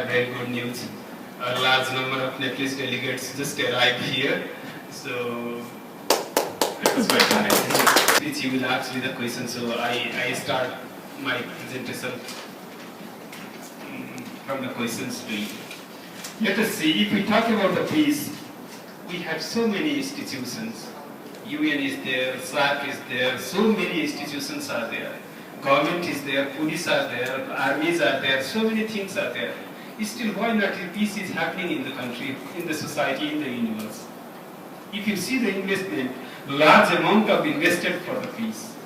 very good news. A large number of Nepalese delegates just arrived here. So that's my time. Which you will ask me the question, so I start my presentation from the questions to you. Let us see, if we talk about the peace, we have so many institutions. UN is there, SAC is there, so many institutions are there. Government is there, police are there, armies are there, so many things are there. Still, why not peace is happening in the country, in the society, in the universe? If you see the investment, large amount of invested for the peace.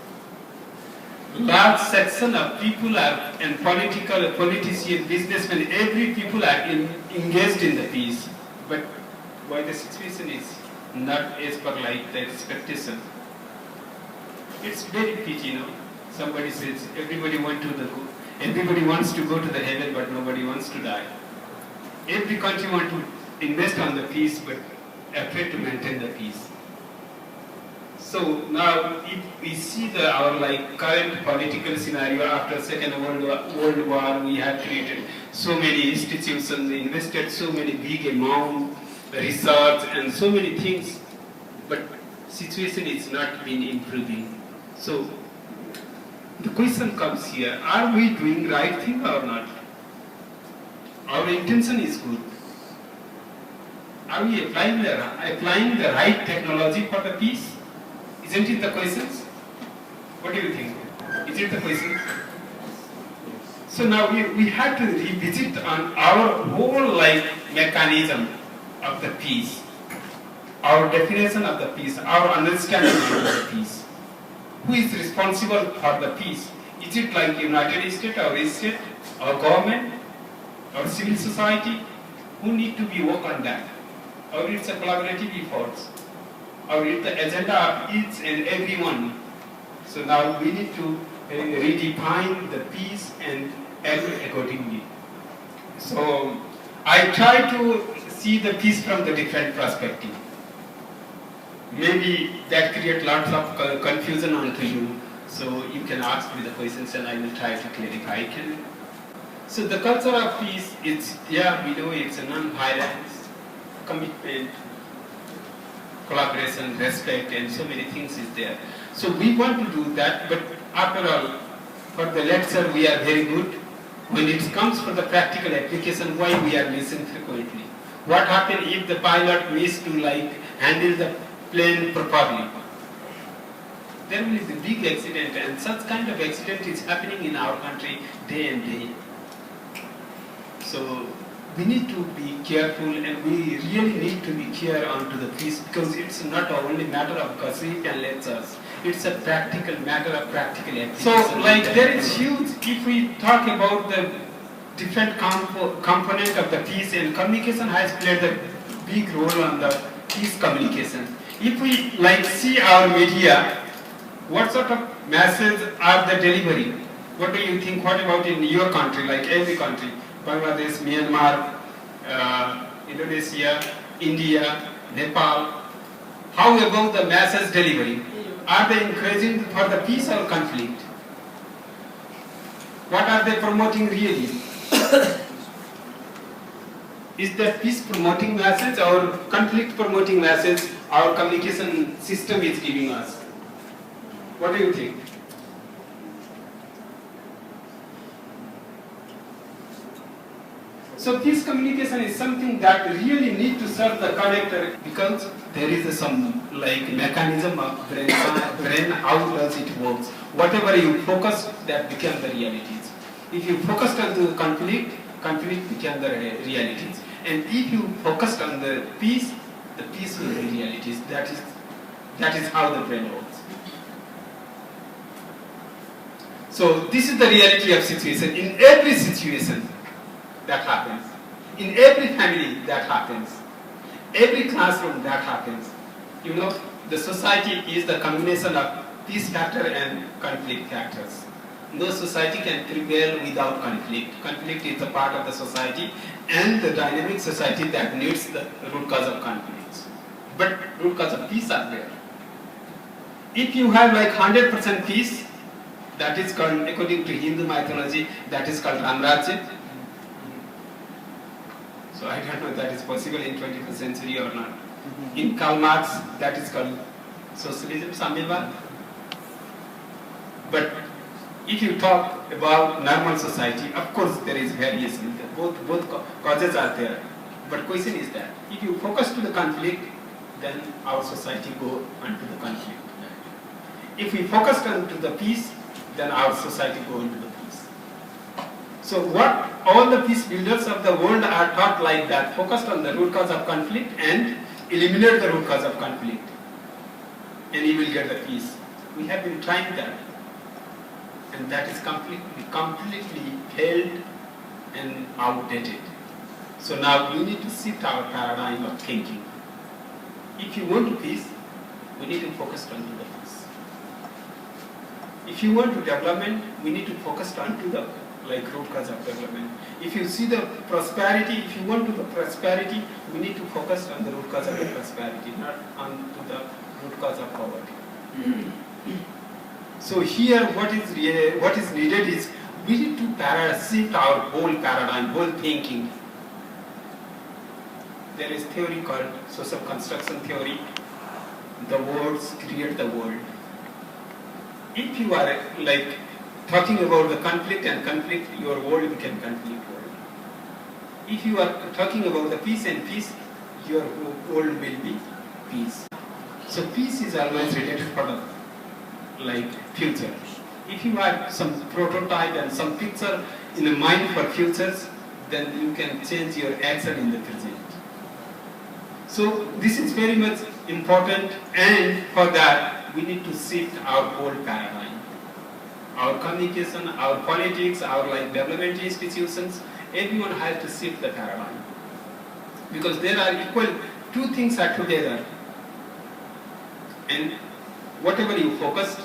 Large section of people are, and politicians, businessmen, every people are engaged in the peace. But why the situation is not as per like the expectation? It's very pity, Somebody says everybody wants to go to the heaven, but nobody wants to die. Every country wants to invest on the peace, but afraid to maintain the peace. So now, if we see our current political scenario after Second World War, we have created so many institutions, invested so many big amount, research and so many things, but situation is not been improving. So the question comes here: are we doing right thing or not? Our intention is good. Are we applying the right technology for the peace? Isn't it the questions? What do you think? Is it the question? So now we have to revisit on our whole mechanism of the peace, our definition of the peace, our understanding of the peace. Who is responsible for the peace? Is it like United States or state or government or civil society? Who need to be work on that? Or it's a collaborative effort? Or it's the agenda of each and every one? So now we need to redefine the peace and act accordingly. So I try to see the peace from the different perspective. Maybe that creates lots of confusion onto you. So you can ask me the questions and I will try to clarify. So the culture of peace, we know it's a non-violence, commitment, collaboration, respect, and so many things is there. So we want to do that, but after all, for the lecture we are very good. When it comes for the practical application, why we are missing frequently? What happens if the pilot misses to handle the plane properly? There will be a big accident, and such kind of accident is happening in our country day and day. So we need to be careful, and we really need to be care onto the peace, because it's not only matter of gossip and lectures. It's a practical matter of practical application. So there is huge, if we talk about the different component of the peace, and communication has played a big role on the peace communication. If we see our media, what sort of message are they delivering? What do you think? What about in your country, like every country? Bangladesh, Myanmar, Indonesia, India, Nepal. How about the message delivery? Are they encouraging for the peace or conflict? What are they promoting really? Is that peace promoting message or conflict promoting message our communication system is giving us? What do you think? So peace communication is something that really need to serve the connector, because there is some mechanism of brain, how does it works. Whatever you focus, that become the realities. If you focused on the conflict became the realities. And if you focused on the peace will be realities. That is how the brain works. So this is the reality of situation. In every situation, that happens. In every family, that happens. Every classroom, that happens. The society is the combination of peace factor and conflict factors. No society can prevail without conflict. Conflict is a part of the society and the dynamic society that needs the root cause of conflicts. But root cause of peace are there. If you have 100% peace, that is called, according to Hindu mythology, that is called Ramrajya. So I don't know that is possible in 21st century or not. In Karl Marx, that is called socialism, samyavad. But if you talk about normal society, of course there is variation. Both causes are there. But question is that if you focus to the conflict, then our society go onto the conflict. If we focus on to the peace, then our society go into the peace. So what all the peace builders of the world are taught like that, focused on the root cause of conflict and eliminate the root cause of conflict, and you will get the peace. We have been trying that, and that is completely failed and outdated. So now we need to shift our paradigm of thinking. If you want to peace, we need to focus on to the peace. If you want to development, we need to focus on to the root cause of development. If you see the prosperity, if you want to the prosperity, we need to focus on the root cause of the prosperity, not on to the root cause of poverty. So here, what is needed is we need to shift our whole paradigm, whole thinking. There is theory called social construction theory. The words create the world. If you are talking about the conflict and conflict, your world became conflict world. If you are talking about the peace and peace, your world will be peace. So peace is always related for the future. If you have some prototype and some picture in the mind for futures, then you can change your action in the present. So this is very much important, and for that we need to shift our whole paradigm. Our communication, our politics, our development institutions, everyone has to shift the paradigm. Because there are equal, two things are together. And whatever you focus,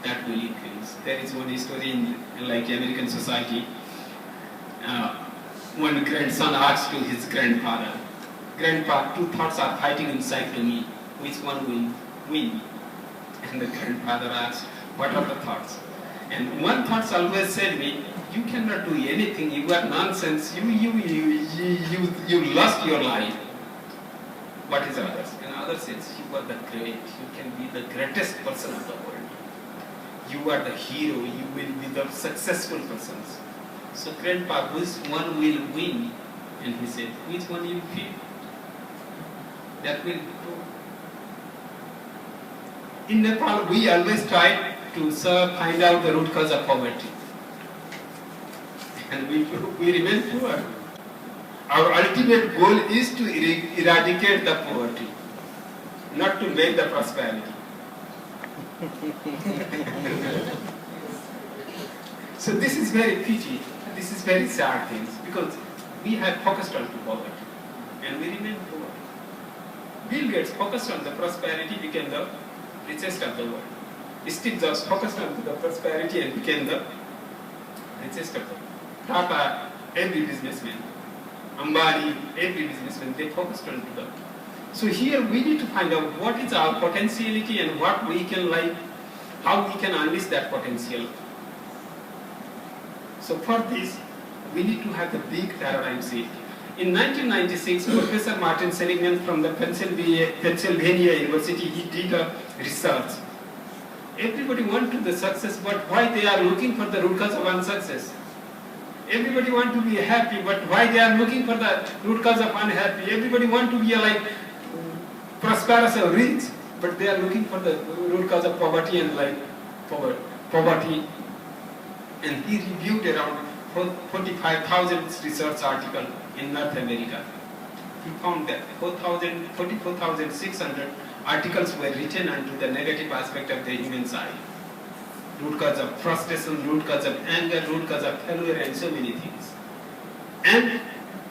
that will increase. There is one story in American society. One grandson asked to his grandfather, "Grandpa, two thoughts are fighting inside to me. Which one will win?" And the grandfather asked, "What are the thoughts?" And one thought always said me, "You cannot do anything. You are nonsense. You lost your life." What is others? And others says, "You are the great. You can be the greatest person of the world. You are the hero. You will be the successful persons." So grandpa, which one will win? And he said, "Which one you feel? That will go." In Nepal, we always try to find out the root cause of poverty. And we remain poor. Our ultimate goal is to eradicate the poverty, not to make the prosperity. So this is very pity. This is very sad things, because we have focused on poverty and we remain poor. Bill Gates focused on the prosperity, became the richest of the world. Steve Jobs focused on the prosperity and became the richest of the world. Tata, every businessman, Ambani, every businessman, they focused on the. So here we need to find out what is our potentiality and what we can how we can unleash that potential. So for this, we need to have the big paradigm shift. In 1996, Professor Martin Seligman from the Pennsylvania University, he did a research. Everybody wants the success, but why they are looking for the root cause of unsuccess? Everybody wants to be happy, but why they are looking for the root cause of unhappy? Everybody wants to be prosperous or rich, but they are looking for the root cause of poverty and poverty. And he reviewed around 45,000 research articles in North America. He found that 44,600 articles were written onto the negative aspect of the human side. Root cause of frustration, root cause of anger, root cause of failure, and so many things. And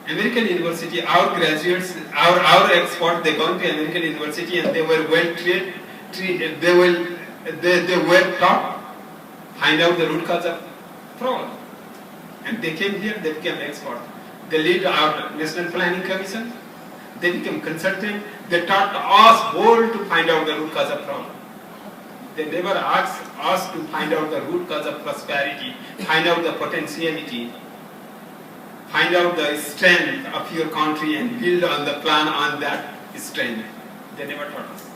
American University, our graduates, our experts, they gone to American University and they were well trained, they were taught, find out the root cause of problem. And they came here, they became experts. They lead our National Planning Commission, they became consultant, they taught us whole to find out the root cause of problem. They never asked us to find out the root cause of prosperity, find out the potentiality, find out the strength of your country and build on the plan on that strength. They never taught us.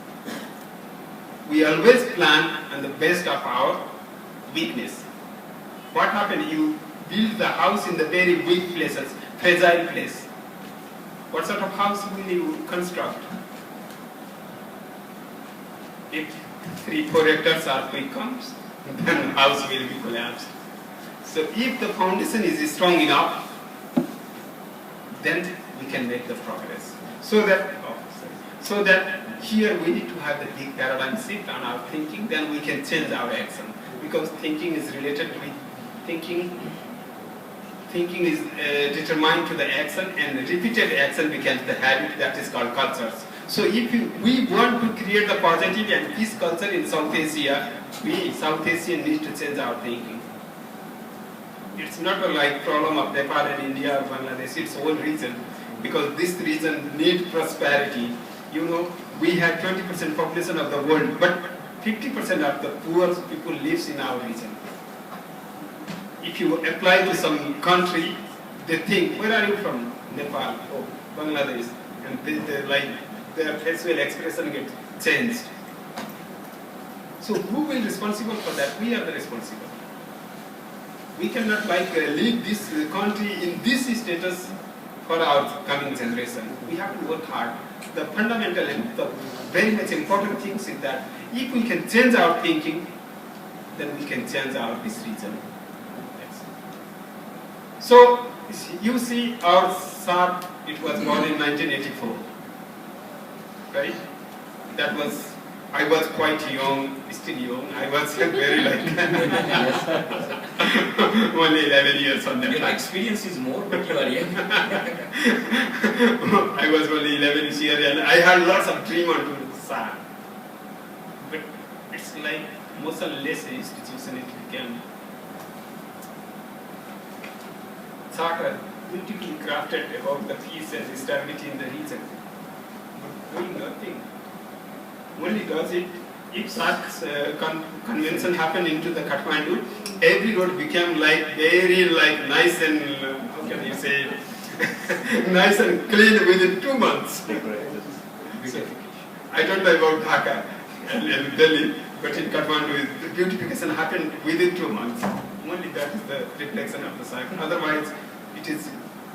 We always plan on the best of our weakness. What happened? You build the house in the very weak places, fragile place. What sort of house will you construct? If 3-4 hectares earthquake comes, then house will be collapsed. So if the foundation is strong enough, then we can make the progress. So that here we need to have the big paradigm shift on our thinking, then we can change our action. Because thinking is related with thinking. Thinking is determined to the action, and repeated action becomes the habit that is called cultures. So if we want to create the positive and peace culture in South Asia, we South Asians need to change our thinking. It's not a like problem of Nepal and India or Bangladesh, it's whole region. Because this region needs prosperity. You know, we have 20% population of the world, but 50% of the poor people lives in our region. If you apply to some country, they think, where are you from? Nepal, oh, Bangladesh. And their facial expression gets changed. So who will be responsible for that? We are the responsible. We cannot leave this country in this status for our coming generation. We have to work hard. The fundamental and the very much important things is that if we can change our thinking, then we can change this region. Yes. So you see our SAR, it was born in 1984. Right? I was quite young, still young. I was very only 11 years on that. Your experience is more, but you are young. I was only 11 years and I had lots of dream onto SAR. But it's like most or less institution it became. SAR beautifully crafted about the peace and stability in the region. But doing nothing. Only does it if SARC's convention happened into the Kathmandu, every road became very nice and how can you say nice and clean within 2 months. So, I don't know about Dhaka and Delhi, but in Kathmandu the beautification happened within 2 months. Only that is the reflection of the SARC. Otherwise, it is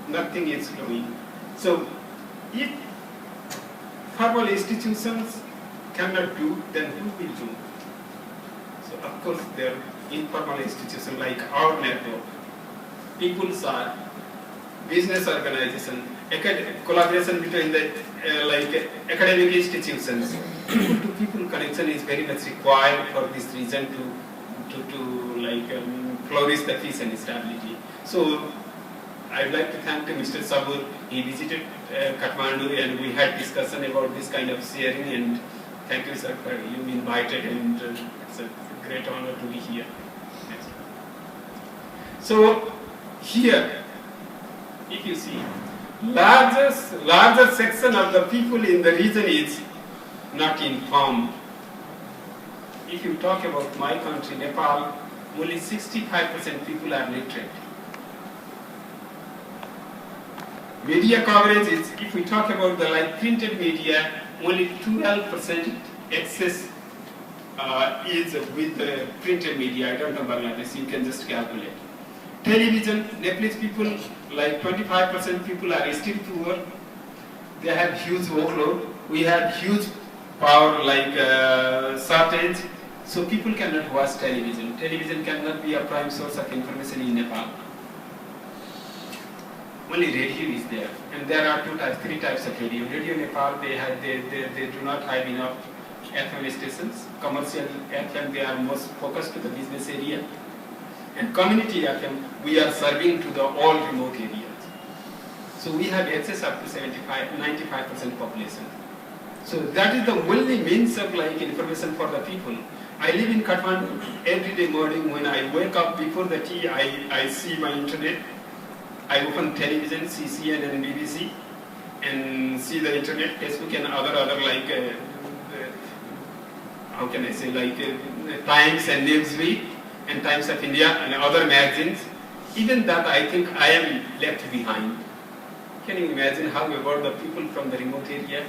nothing is doing. So, if formal institutions cannot do, then who will do? So of course there are informal institutions like our network, people's are business organization, collaboration between the academic institutions. People-to-people connection is very much required for this region to flourish the peace and stability. So I'd like to thank Mr. Sabur. He visited Kathmandu and we had discussion about this kind of sharing, and thank you, sir, for you invited, and it's a great honor to be here. Yes. So here, if you see, larger section of the people in the region is not informed. If you talk about my country, Nepal, only 65% people are literate. Media coverage is, if we talk about the printed media, only 12% access is with the printed media. I don't know Bangladesh, you can just calculate. Television, Nepalese people, 25% people are still poor. They have huge workload. We have huge power shortage. So people cannot watch television. Television cannot be a prime source of information in Nepal. Only radio is there, and there are 3 types of radio. Radio Nepal, they do not have enough FM stations. Commercial FM, they are most focused to the business area, and community FM, we are serving to the all remote areas. So we have access up to 95% population. So that is the only means of information for the people. I live in Kathmandu. Every day morning when I wake up before the tea, I see my internet. I open television, see CNN and BBC, and see the internet, Facebook and other how can I say, Times and Newsweek and Times of India and other magazines. Even that, I think I am left behind. Can you imagine how about the people from the remote area?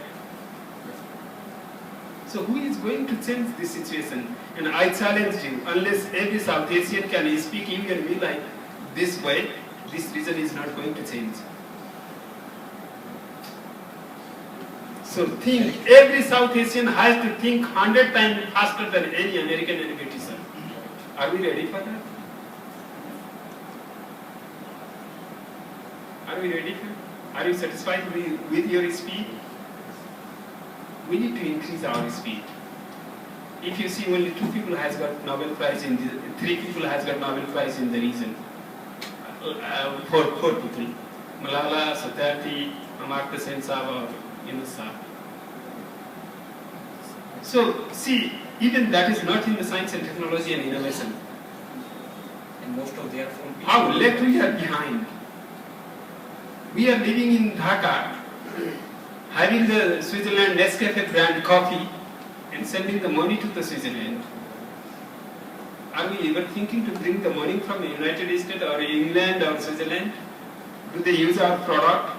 So who is going to change this situation? And I challenge you, unless every South Asian can speak you and me like this way, this region is not going to change. So think, every South Asian has to think 100 times faster than any American and British. Are we ready for that? Are we ready for it? Are you satisfied with your speed? We need to increase our speed. If you see only 2 people has got Nobel Prize in the, 3 people has got Nobel Prize in the region. 4 people. Malala, Satyarthi, Amartya Sen Saab or Yunus Saab. So see, even that is not in the science and technology and innovation. And most of their phone people. How left we are behind. We are living in Dhaka, having the Switzerland Nescafe brand coffee and sending the money to the Switzerland. Are we ever thinking to bring the money from the United States or England or Switzerland? Do they use our product?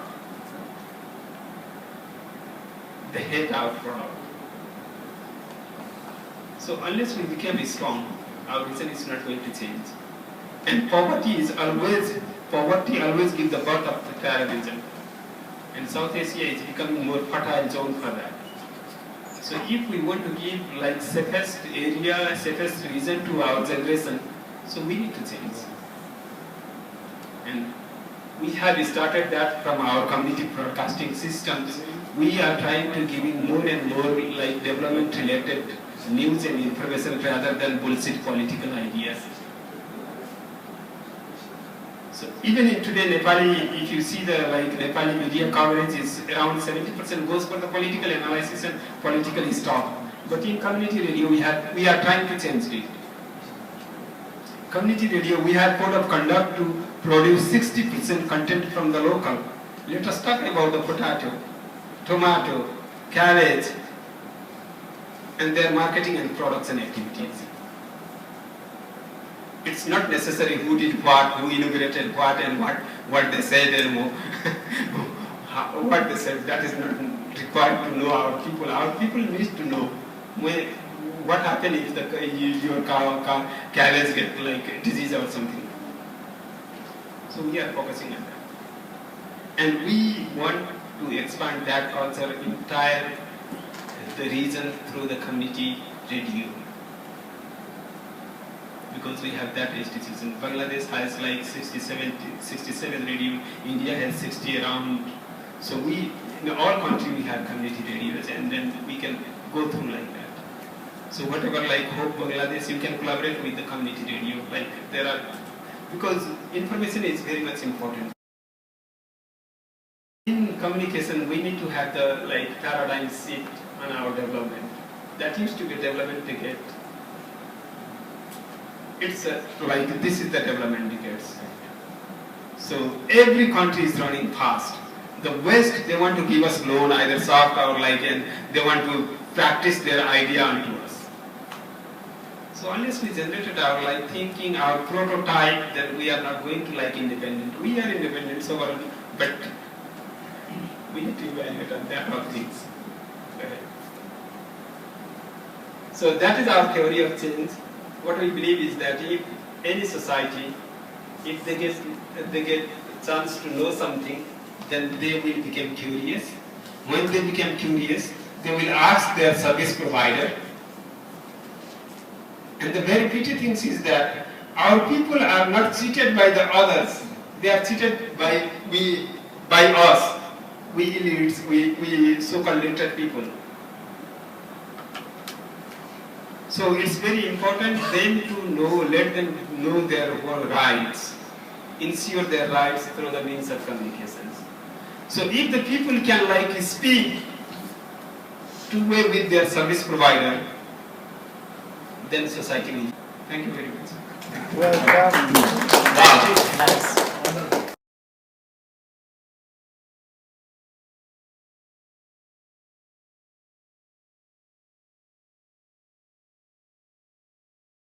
They hate our product. So unless we become strong, our region is not going to change. And poverty always gives the birth of the terrorism. And South Asia is becoming more fertile zone for that. So if we want to give like safest area, safest region to our generation, so we need to change. And we have started that from our community broadcasting systems. We are trying to give in more and more like development related news and information rather than bullshit political ideas. So even in today Nepali, if you see the like Nepali media coverage is around 70% goes for the political analysis and political stuff. But in community radio we are trying to change it. Community radio we have code of conduct to produce 60% content from the local. Let us talk about the potato, tomato, cabbage, and their marketing and production activities. It's not necessary who did what, who inaugurated what, and what they said and what they said. That is not required to know our people. Our people need to know what happened if your cabbage get like disease or something. So we are focusing on that, and we want to expand that culture entire the region through the community radio. Because we have that institution. Bangladesh has like 67 radio, India has 60 around. So we, in all country we have community radios and then we can go through like that. So whatever like Hope Bangladesh, you can collaborate with the community radio. Like there are, because information is very much important. In communication we need to have the like paradigm shift on our development. That used to be development decade. It's like this is the development decades. So every country is running fast. The West, they want to give us loan, either soft or like, and they want to practice their idea onto us. So unless we generated our like thinking, our prototype, then we are not going to like independent. We are independent, so but we need to evaluate on that all things. Okay. So that is our theory of change. What we believe is that if any society, if they get chance to know something, then they will become curious. When they become curious, they will ask their service provider. And the very pretty thing is that our people are not cheated by the others. They are cheated by us. We elites, we so-called literate people. So it's very important then to know, let them know their rights, ensure their rights through the means of communications. So if the people can like speak two-way with their service provider, then society will. Thank you very much. Well done. Wow. Nice.